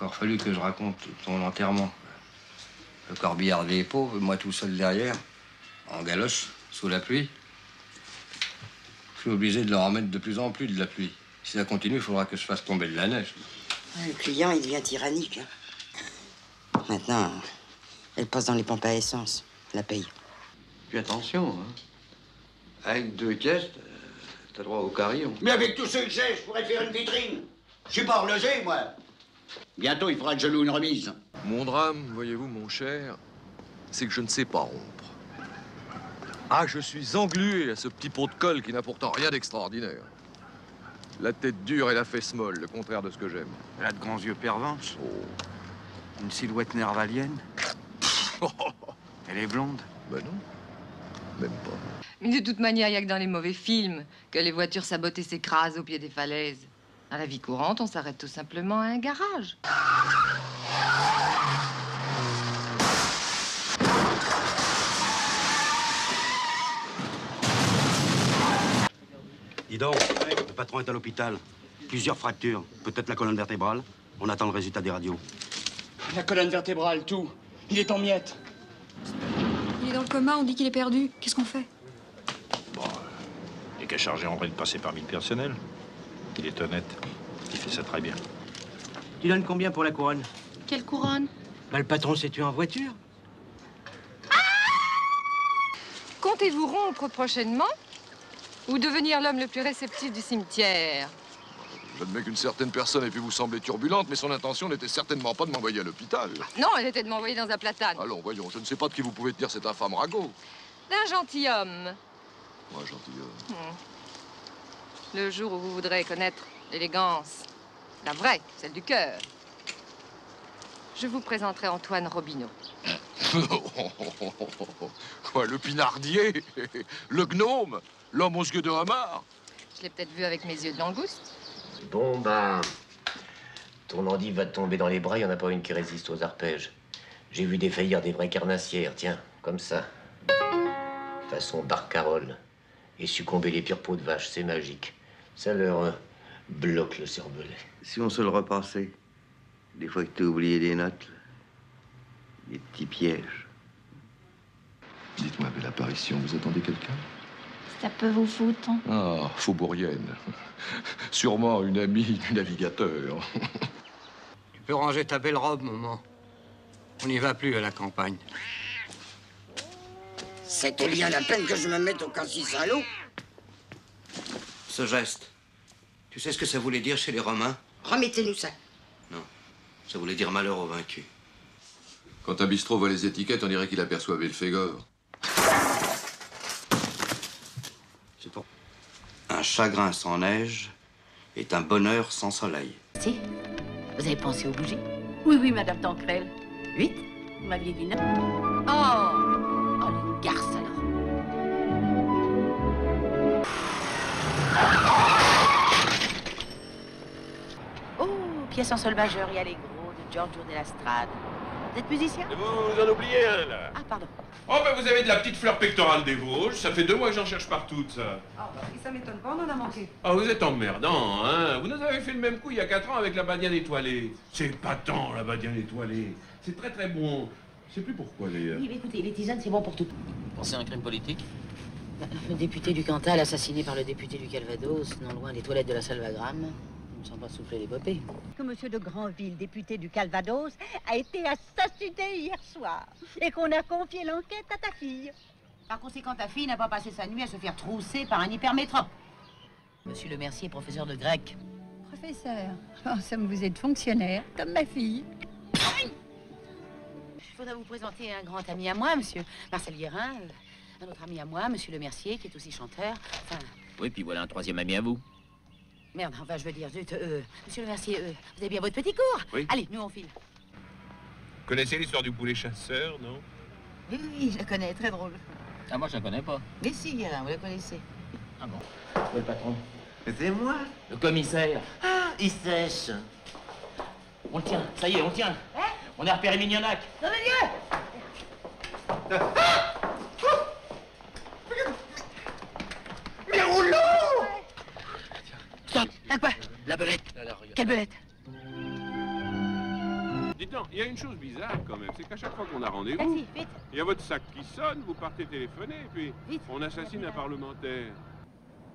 encore fallu que je raconte ton enterrement. Le corbillard des pauvres, moi tout seul derrière, en galoche, sous la pluie. Je suis obligé de leur en mettre de plus en plus de la pluie. Si ça continue, il faudra que je fasse tomber de la neige. Le client, il devient tyrannique. Maintenant, elle passe dans les pompes à essence. La paye. Puis attention, hein. Avec 2 caisses, t'as droit au carillon. Mais avec tous ceux que j'ai, je pourrais faire une vitrine. Je suis pas horloger, moi. Bientôt, il faudra que je loue une remise. Mon drame, voyez-vous, mon cher, c'est que je ne sais pas rompre. Ah, je suis englué à ce petit pot de colle qui n'a pourtant rien d'extraordinaire. La tête dure et la fesse molle, le contraire de ce que j'aime. Elle a de grands yeux pervenches. Oh. Une silhouette nervalienne. Elle est blonde. Ben non, même pas. Mais de toute manière, il n'y a que dans les mauvais films que les voitures sabotées s'écrasent au pied des falaises. Dans la vie courante, on s'arrête tout simplement à un garage. Dis donc, le patron est à l'hôpital. Plusieurs fractures, peut-être la colonne vertébrale. On attend le résultat des radios. La colonne vertébrale, tout. Il est en miettes. Il est dans le coma, on dit qu'il est perdu. Qu'est-ce qu'on fait? Bon, il n'y a qu'à charger André de passer parmi le personnel. Il est honnête. Il fait ça très bien. Tu donnes combien pour la couronne? Quelle couronne? Bah, le patron s'est tué en voiture. Comptez-vous rompre prochainement ou devenir l'homme le plus réceptif du cimetière? J'admets qu'une certaine personne ait pu vous sembler turbulente, mais son intention n'était certainement pas de m'envoyer à l'hôpital. Non, elle était de m'envoyer dans un platane. Allons, voyons, je ne sais pas de qui vous pouvez tenir cet infâme ragot. D'un gentilhomme. Moi, gentilhomme. Le jour où vous voudrez connaître l'élégance, la vraie, celle du cœur, je vous présenterai Antoine Robineau. Quoi, le pinardier? Le gnome? L'homme aux yeux de homard? Je l'ai peut-être vu avec mes yeux de langouste. Bon, ben, ton endive va te tomber dans les bras, il n'y en a pas une qui résiste aux arpèges. J'ai vu défaillir des vraies carnassières, tiens, comme ça. Façon barcarolle. Et succomber les pires peaux de vache, c'est magique. Ça leur bloque le cervelet. Si on se le repassait, des fois que t'as oublié des notes, là. Des petits pièges. Dites-moi, belle apparition, vous attendez quelqu'un? Ça peut vous foutre. Ah, faubourienne. Sûrement une amie du navigateur. Tu peux ranger ta belle robe, maman. On n'y va plus à la campagne. C'était bien la peine que je me mette au cassis à l'eau. Ce geste, tu sais ce que ça voulait dire chez les Romains? Remettez-nous ça. Non, ça voulait dire malheur aux vaincus. Quand un bistrot voit les étiquettes, on dirait qu'il aperçoit Belphégor. C'est pour... Un chagrin sans neige est un bonheur sans soleil. Si, vous avez pensé aux bougies? Oui, oui, Madame Tancrel. 8? Vous m'aviez dit 9. Oh, les garces alors. Oh, pièce en sol majeur et allegro de Giorgio della Strada. Vous êtes musicien? Vous en oubliez un, là. Ah, pardon. Oh, ben vous avez de la petite fleur pectorale des Vosges. Ça fait 2 mois que j'en cherche partout, ça. Ah, bah, ça m'étonne pas, on en a manqué. Ah, vous êtes emmerdant, hein. Vous nous avez fait le même coup il y a 4 ans avec la badiane étoilée. C'est épatant, la badiane étoilée. C'est très, très bon. Je sais plus pourquoi, d'ailleurs. Oui, mais écoutez, les tisanes, c'est bon pour tout. Pensez à un crime politique? Le député du Cantal, assassiné par le député du Calvados, non loin des toilettes de la Salvagram. Ils ne sont pas soufflés l'épopée. Que monsieur de Granville, député du Calvados, a été assassiné hier soir et qu'on a confié l'enquête à ta fille. Par conséquent, ta fille n'a pas passé sa nuit à se faire trousser par un hypermétrope. Monsieur Le Mercier est professeur de grec. Professeur, en somme, vous êtes fonctionnaire, comme ma fille. Il faudra vous présenter un grand ami à moi, monsieur Marcel Guérin, un autre ami à moi, monsieur Le Mercier, qui est aussi chanteur. Enfin... Oui, puis voilà un 3e ami à vous. Merde, enfin, je veux dire, zut, monsieur Le Mercier, vous avez bien votre petit cours? Oui. Allez, nous, on file. Vous connaissez l'histoire du poulet chasseur, non? Oui, oui, je la connais, très drôle. Ah, moi, je la connais pas. Mais si, Guérin, vous la connaissez. Ah bon? Où est le patron? C'est moi. Le commissaire. Ah, il sèche. On le tient, ça y est, on le tient. Hein? On a repéré Mignonnac. Non, mais Dieu! Mais rouleau! Stop! À quoi? La belette. Quelle belette? dites donc, il y a une chose bizarre quand même, c'est qu'à chaque fois qu'on a rendez-vous, Vas-y, vite. il y a votre sac qui sonne, vous partez téléphoner, et puis on assassine un parlementaire.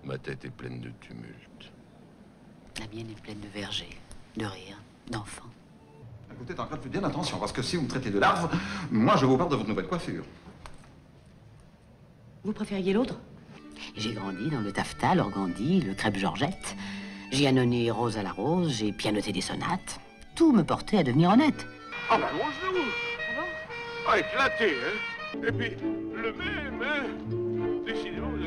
Ma tête est pleine de tumulte. La mienne est pleine de vergers, de rires, d'enfants. Écoutez, tant que faites bien attention, parce que si vous me traitez de larve, moi je vous parle de votre nouvelle coiffure. Vous préfériez l'autre? J'ai grandi dans le taffetas, l'organdi, le crêpe Georgette. J'ai annonné rose à la rose, j'ai pianoté des sonates. Tout me portait à devenir honnête. Ah bah mon genou! Ah, éclaté, hein? Et puis, le même, hein? Décidément, vous